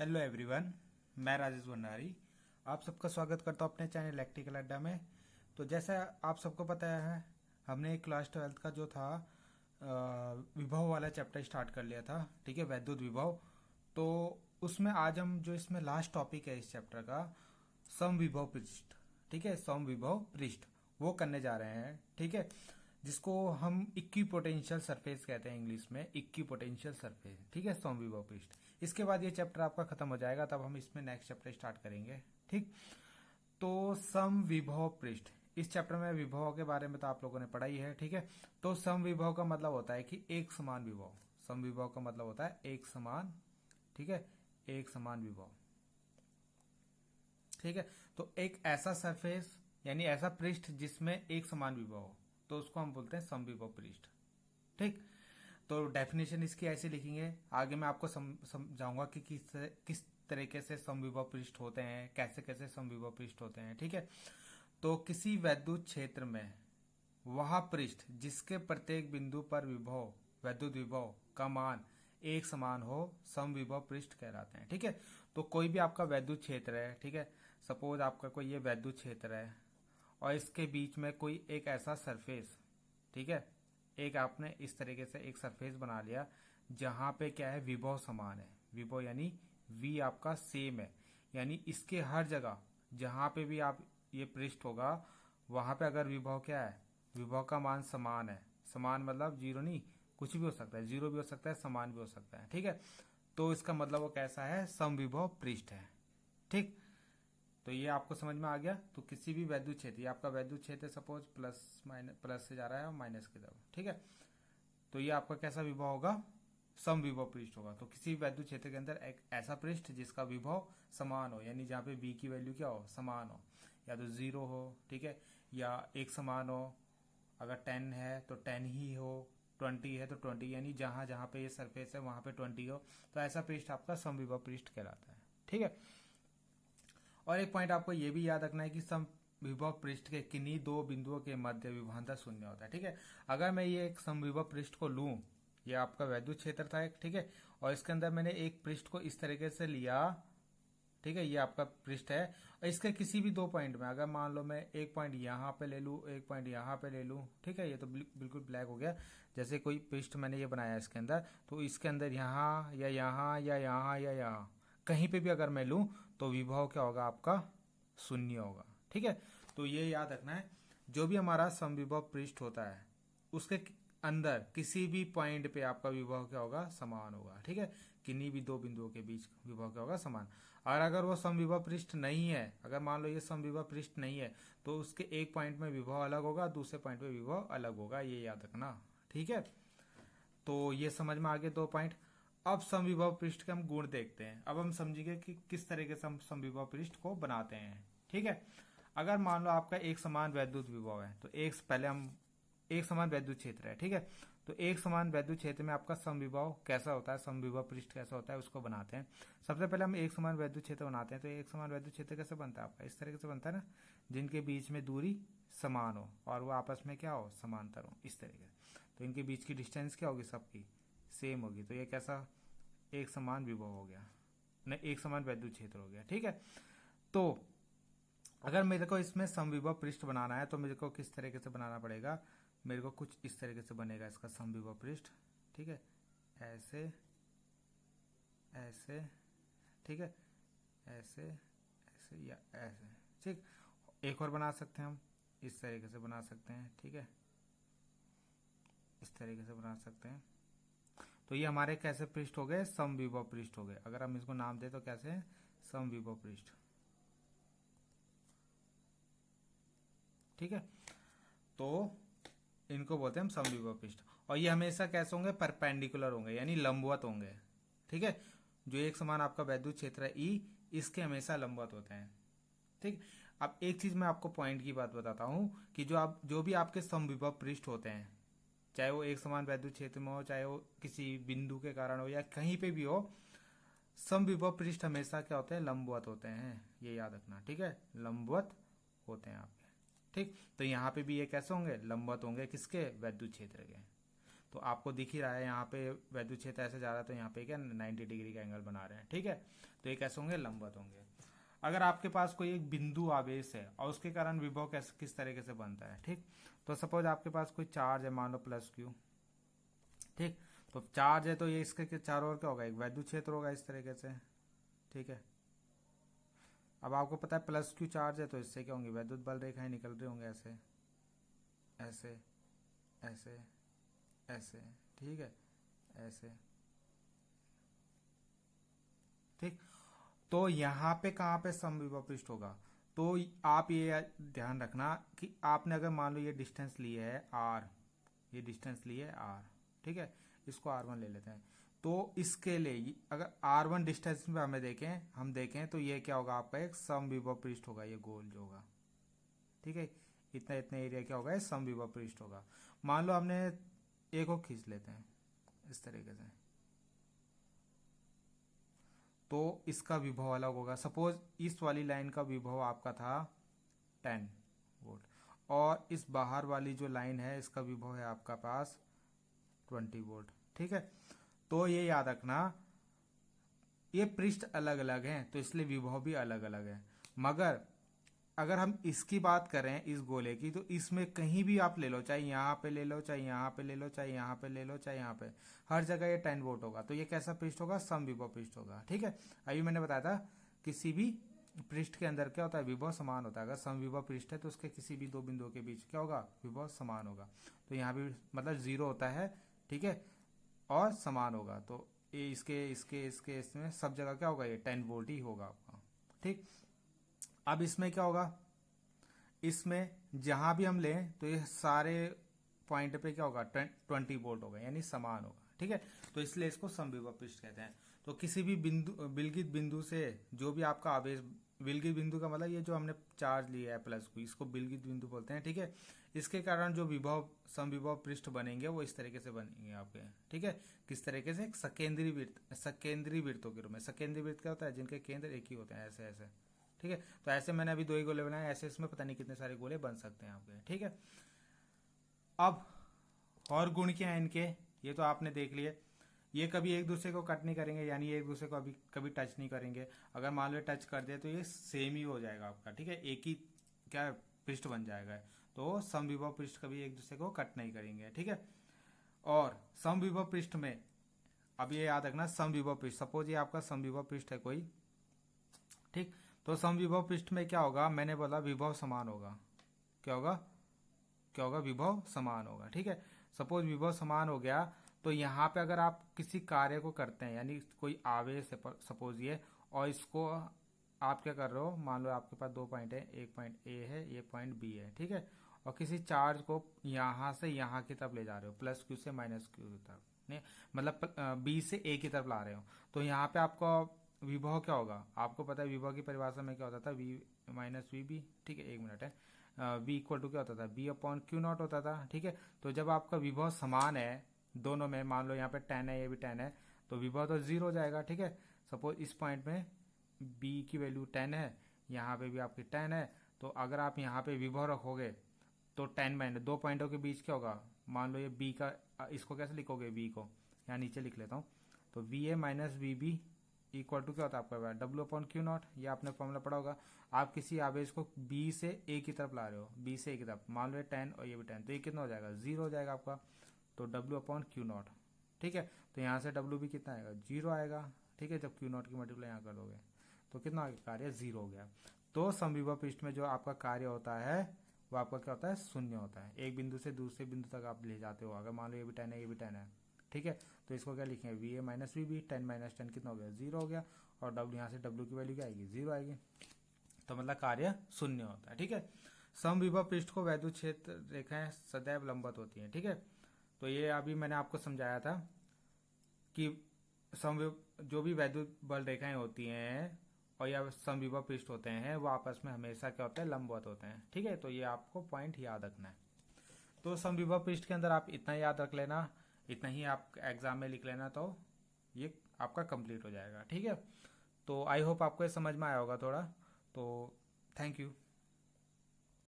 Hello everyone, मैं राजेश भंडारी आप सबका स्वागत करता हूँ अपने चैनल इलेक्ट्रिकल अड्डा में। तो जैसा आप सबको पता है, हमने क्लास 12th का जो था विभव वाला चैप्टर स्टार्ट कर लिया था। ठीक है, वैद्युत विभव। तो उसमें आज हम जो इसमें लास्ट टॉपिक है इस चैप्टर का, समविभव पृष्ठ। ठीक है, समविभव पृष्ठ वो करने जा रहे हैं। ठीक है, जिसको हम इक्विपोटेंशियल सरफेस कहते हैं इंग्लिश में, इक्विपोटेंशियल सरफेस। ठीक है, समविभव पृष्ठ। इसके बाद ये चैप्टर आपका खत्म हो जाएगा, तब हम इसमें नेक्स्ट चैप्टर स्टार्ट करेंगे। ठीक, तो समविभव पृष्ठ, इस चैप्टर में विभव के बारे में तो आप लोगों ने पढ़ा ही है। ठीक है, तो समविभव का मतलब होता है कि एक समान विभव। समविभव का मतलब होता है एक समान, ठीक है, एक समान विभव। ठीक है, तो एक ऐसा सरफेस यानी ऐसा पृष्ठ जिसमें एक समान विभव हो, तो उसको हम बोलते हैं समविभव पृष्ठ। ठीक, तो डेफिनेशन इसकी ऐसे लिखेंगे। आगे मैं आपको समझाऊंगा कि किस तरीके से समविभव पृष्ठ होते हैं, कैसे कैसे समविभव पृष्ठ होते हैं। ठीक है, तो किसी वैद्युत क्षेत्र में वह पृष्ठ जिसके प्रत्येक बिंदु पर विभव, वैद्युत विभव का मान एक समान हो, समविभव पृष्ठ कहलाते हैं। ठीक है, तो कोई भी आपका वैद्युत क्षेत्र है, ठीक है, सपोज आपका कोई ये वैद्युत क्षेत्र है और इसके बीच में कोई एक ऐसा सरफेस, ठीक है, एक आपने इस तरीके से एक सरफेस बना लिया जहां पे क्या है, विभव समान है। विभव यानी V आपका सेम है, यानी इसके हर जगह जहां पे भी आप ये पृष्ठ होगा वहां पे अगर विभव क्या है, विभव का मान समान है। समान मतलब जीरो नहीं, कुछ भी हो सकता है, जीरो भी हो सकता है, समान भी हो सकता है। ठीक है, तो इसका मतलब वो कैसा है, समविभव पृष्ठ है। ठीक, तो ये आपको समझ में आ गया। तो किसी भी वैद्युत क्षेत्र, ये आपका वैद्युत क्षेत्र सपोज प्लस से जा रहा है और माइनस की तरफ। ठीक है, तो ये आपका कैसा विभव होगा, समविभव पृष्ठ होगा। तो किसी वैद्युत क्षेत्र के अंदर एक ऐसा पृष्ठ जिसका विभव समान हो, यानी जहां पे V की वैल्यू क्या हो, समान हो, या तो 0 हो, ठीक है, या एक समान हो। अगर 10 है तो 10 ही हो, 20 है तो 20, यानी जहां जहां पे ये सरफेस है वहां पे 20 हो, तो ऐसा पृष्ठ आपका समविभव पृष्ठ कहलाता है। ठीक है, और एक पॉइंट आपको ये भी याद रखना है कि समविभव पृष्ठ के किन्हीं दो बिंदुओं के मध्य विभवांतर शून्य होता है। ठीक है, अगर मैं ये एक समविभव पृष्ठ को लूं, ये आपका वैद्युत क्षेत्र था एक, ठीक है, और इसके अंदर मैंने एक पृष्ठ को इस तरीके से लिया, ठीक है, ये आपका पृष्ठ है, और इसके किसी भी दो पॉइंट में, अगर मान लो मैं एक पॉइंट यहां पे ले लूं, एक पॉइंट यहां पे ले लूं, ठीक है, ये तो बिल्कुल ब्लैक हो गया। जैसे कोई पृष्ठ मैंने ये बनाया इसके अंदर, तो इसके अंदर यहां या यहां या यहां या यहां कहीं पे भी अगर मैं लूं तो विभव क्या होगा, आपका शून्य होगा। ठीक है, तो ये याद रखना है, जो भी हमारा समविभव पृष्ठ होता है उसके अंदर किसी भी पॉइंट पे आपका विभव क्या होगा, समान होगा। ठीक है, किन्हीं भी दो बिंदुओं के बीच विभव क्या होगा, समान। और अगर वो समविभव पृष्ठ नहीं है, अगर मान लो ये समविभव पृष्ठ नहीं है, तो उसके एक पॉइंट में विभव अलग होगा, दूसरे पॉइंट में विभव अलग होगा, ये याद रखना। ठीक है, तो ये समझ में आ गए दो पॉइंट। अब समविभव पृष्ठ के हम गुण देखते हैं। अब हम समझेंगे कि किस तरीके से हम समविभव पृष्ठ को बनाते हैं। ठीक है, अगर मान लो आपका एक समान वैद्युत विभव है, तो पहले हम एक समान वैद्युत क्षेत्र है, ठीक है, तो एक समान वैद्युत क्षेत्र में आपका समविभव कैसा होता है, समविभव पृष्ठ कैसा होता है, उसको बनाते हैं। सबसे पहले हम एक समान वैद्युत क्षेत्र बनाते हैं। तो एक समान वैद्युत क्षेत्र कैसे बनता है आपका, इस तरीके से बनता है ना, जिनके बीच में दूरी समान हो और वो आपस में क्या हो, समांतर हो, इस तरीके से। तो इनके बीच की डिस्टेंस क्या होगी, सबकी सेम होगी। तो ये कैसा, एक समान विभव हो गया, नहीं एक समान वैद्युत क्षेत्र हो गया। ठीक है, तो अगर मेरे को इसमें समविभव पृष्ठ बनाना है तो मेरे को किस तरीके से बनाना पड़ेगा, मेरे को कुछ इस तरीके से बनेगा इसका समविभव पृष्ठ। ठीक है, ऐसे ऐसे, ठीक है, ऐसे ऐसे या ऐसे। ठीक, एक और बना सकते हैं हम, इस तरीके से बना सकते हैं। ठीक है, इस तरीके से बना सकते हैं। तो ये हमारे कैसे पृष्ठ हो गए, समविभव पृष्ठ हो गए। अगर हम इसको नाम दे तो कैसे है, समविभव पृष्ठ। ठीक है, तो इनको बोलते हैं हम समविभव पृष्ठ। और ये हमेशा कैसे होंगे, परपेंडिकुलर होंगे, यानी लंबवत होंगे। ठीक है, जो एक समान आपका वैद्युत क्षेत्र है ई, इसके हमेशा लंबवत होते हैं। ठीक, अब एक चीज मैं आपको पॉइंट की बात बताता हूं कि जो भी आपके समविभव पृष्ठ होते हैं, चाहे वो एक समान वैद्युत क्षेत्र में हो, चाहे वो किसी बिंदु के कारण हो, या कहीं पे भी हो, समविभव पृष्ठ हमेशा क्या होते हैं, लंबवत होते हैं, ये याद रखना। ठीक है, लंबवत होते हैं आपके। ठीक, तो यहाँ पे भी ये कैसे होंगे, लंबवत होंगे, किसके, वैद्युत क्षेत्र के। तो आपको दिख ही रहा है यहाँ पे वैद्युत क्षेत्र ऐसे जा रहा है, तो यहाँ पे क्या 90 डिग्री का एंगल बना रहे हैं, ठीक है। तो ये कैसे होंगे, लंबवत होंगे। अगर आपके पास कोई एक बिंदु आवेश है और उसके कारण विभव कैसे किस तरीके से बनता है, ठीक। तो सपोज आपके पास कोई चार्ज है, मान लो प्लस क्यू, ठीक। तो चार्ज है तो ये इसके चारों ओर क्या होगा, एक वैद्युत क्षेत्र होगा इस तरीके से, ठीक है। अब आपको पता है प्लस क्यू चार्ज है तो इससे क्या होंगी, वैद्युत बल रेखाएं निकल रही होंगे ऐसे ऐसे ऐसे ऐसे, ठीक है, ऐसे, ठीक। तो यहाँ पे कहाँ पे समविभव पृष्ठ होगा, तो आप ये ध्यान रखना कि आपने अगर मान लो ये डिस्टेंस ली है आर, ये डिस्टेंस ली है आर, ठीक है, इसको R1 ले लेते हैं। तो इसके लिए अगर R1 डिस्टेंस में हम देखें तो ये क्या होगा, आपका एक समविभव पृष्ठ होगा, ये गोल जो होगा, ठीक है। इतना इतना एरिया क्या होगा, समविभव पृष्ठ होगा। मान लो हमने एक को खींच लेते हैं इस तरीके से, तो इसका विभव अलग होगा। सपोज इस वाली लाइन का विभव आपका था 10 वोल्ट, और इस बाहर वाली जो लाइन है इसका विभव है आपका पास 20 वोल्ट, ठीक है। तो ये याद रखना, ये पृष्ठ अलग अलग हैं तो इसलिए विभव भी अलग अलग है। मगर अगर हम इसकी बात करें इस गोले की, तो इसमें कहीं भी आप ले लो, चाहे यहाँ पे ले लो, चाहे यहाँ पे ले लो, चाहे यहाँ पे ले लो, चाहे यहाँ पे, हर जगह ये 10 वोल्ट होगा। तो ये कैसा पृष्ठ होगा, समविभव पृष्ठ होगा, ठीक है। अभी मैंने बताया था किसी भी पृष्ठ के अंदर क्या होता है, विभव समान होता है। अगर समविभव पृष्ठ है तो उसके किसी भी दो बिंदुओं के बीच क्या होगा, विभव समान होगा। तो यहाँ भी मतलब 0 होता है, ठीक है, और समान होगा। तो ये इसमें सब जगह क्या होगा, ये 10 वोल्ट ही होगा आपका, ठीक। अब इसमें क्या होगा, इसमें जहां भी हम लें तो ये सारे पॉइंट पे क्या होगा, 20 वोल्ट होगा, यानी समान होगा, ठीक है। तो इसलिए इसको समविभव पृष्ठ कहते हैं। तो किसी भी विलगित बिंदु से जो भी आपका आवेश, विलगित बिंदु का मतलब ये जो हमने चार्ज लिया है प्लस को, इसको विलगित बिंदु बोलते हैं, ठीक है। इसके कारण जो विभव समविभव पृष्ठ बनेंगे वो इस तरीके से बनेंगे आपके, ठीक है। किस तरीके से, सकेंद्रीय वृत्तों के रूप में। सकेंद्रीय वृत्त क्या होता है, जिनके केंद्र एक ही होते हैं, ऐसे ऐसे, ठीक है। तो ऐसे मैंने अभी 2 ही गोले बनाए, ऐसे इसमें पता नहीं कितने सारे गोले बन सकते हैं आपके, ठीक है। अब और गुण क्या है इनके, ये तो आपने देख लिए। ये कभी एक दूसरे को कट नहीं करेंगे, यानी एक दूसरे को अभी कभी टच नहीं करेंगे। अगर मान लो टच कर दे तो ये सेम ही हो जाएगा आपका, ठीक है, एक ही क्या पृष्ठ बन जाएगा। तो समविभव पृष्ठ कभी एक दूसरे को कट नहीं करेंगे, ठीक है। और समविभव पृष्ठ में अब ये याद रखना, समविभव पृष्ठ, सपोज ये आपका समविभव पृष्ठ है कोई, ठीक। तो समविभव पृष्ठ में क्या होगा, मैंने बोला विभव समान होगा। क्या होगा, क्या होगा, विभव समान होगा, ठीक है। सपोज विभव समान हो गया तो यहाँ पे अगर आप किसी कार्य को करते हैं, यानी कोई आवेश है सपोज ये, और इसको आप क्या कर रहे हो, मान लो आपके पास 2 पॉइंट है, एक पॉइंट ए है, एक पॉइंट बी है, ठीक है। और किसी चार्ज को यहाँ से यहाँ की तरफ ले जा रहे हो, प्लस क्यू से माइनस क्यू की तरफ, नहीं मतलब बी से ए की तरफ ला रहे हो, तो यहाँ पे आपका विभव क्या होगा, आपको पता है विभव की परिभाषा में क्या होता था, वी माइनस वी बी, ठीक है, 1 मिनट है, वी इक्वल टू क्या होता था, बी अपॉन क्यू नॉट होता था, ठीक है। तो जब आपका विभव समान है दोनों में, मान लो यहाँ पे 10 है, ये भी 10 है, तो विभव तो 0 हो जाएगा, ठीक है। सपोज इस पॉइंट में बी की वैल्यू 10 है, यहाँ पे भी आपकी 10 है, तो अगर आप यहाँ पे विभव रखोगे तो 10 माइनस 2 पॉइंटों के बीच क्या होगा, मान लो ये बी का, इसको कैसे लिखोगे, वी को यहाँ नीचे लिख लेता हूँ, तो V A minus V B equal to क्या होता है आपका, डब्ल्यू अपॉन क्यू नॉट। ये आपने फॉर्मूला पढ़ा होगा। आप किसी आवेश को बी से ए की तरफ ला रहे हो, बी से ए की तरफ, मान लो ये 10 और ये भी 10, तो ये कितना हो जाएगा, 0 हो जाएगा आपका, तो डब्ल्यू अपॉन क्यू नॉट, ठीक है। तो यहाँ से डब्ल्यू भी कितना आएगा, 0 आएगा, ठीक है। जब क्यू नॉट की मल्टीप्लाई यहाँ कर दोगे तो कितना आगे कार्य 0 हो गया। तो समविभव पृष्ठ में जो आपका कार्य होता है वो आपका क्या होता है, 0 होता है। एक बिंदु से दूसरे बिंदु तक आप ले जाते हो, अगर मान लो ये भी 10 है, ये भी 10 है, ठीक है। तो इसको क्या लिखेंगे, V A minus V B, 10 minus 10 कितना हो गया, 0 हो गया। और डब्ल्यू यहाँ से डब्ल्यू की वैल्यू क्या आएगी, 0 आएगी। तो मतलब कार्य 0 होता है, ठीक है। समविभव पृष्ठ को वैद्युत क्षेत्र रेखाएं सदैव लंबवत होती हैं, ठीक है। तो ये अभी मैंने आपको समझाया था कि जो भी वैद्युत बल रेखाएं होती हैं और या समविभव पृष्ठ होते हैं वो आपस में हमेशा क्या होते हैं, लंबवत होते हैं, ठीक है। तो ये आपको पॉइंट याद रखना है। तो समविभव पृष्ठ के अंदर आप इतना याद रख लेना, इतना ही आप एग्जाम में लिख लेना, तो ये आपका कंप्लीट हो जाएगा, ठीक है। तो आई होप आपको ये समझ में आया होगा थोड़ा। तो थैंक यू।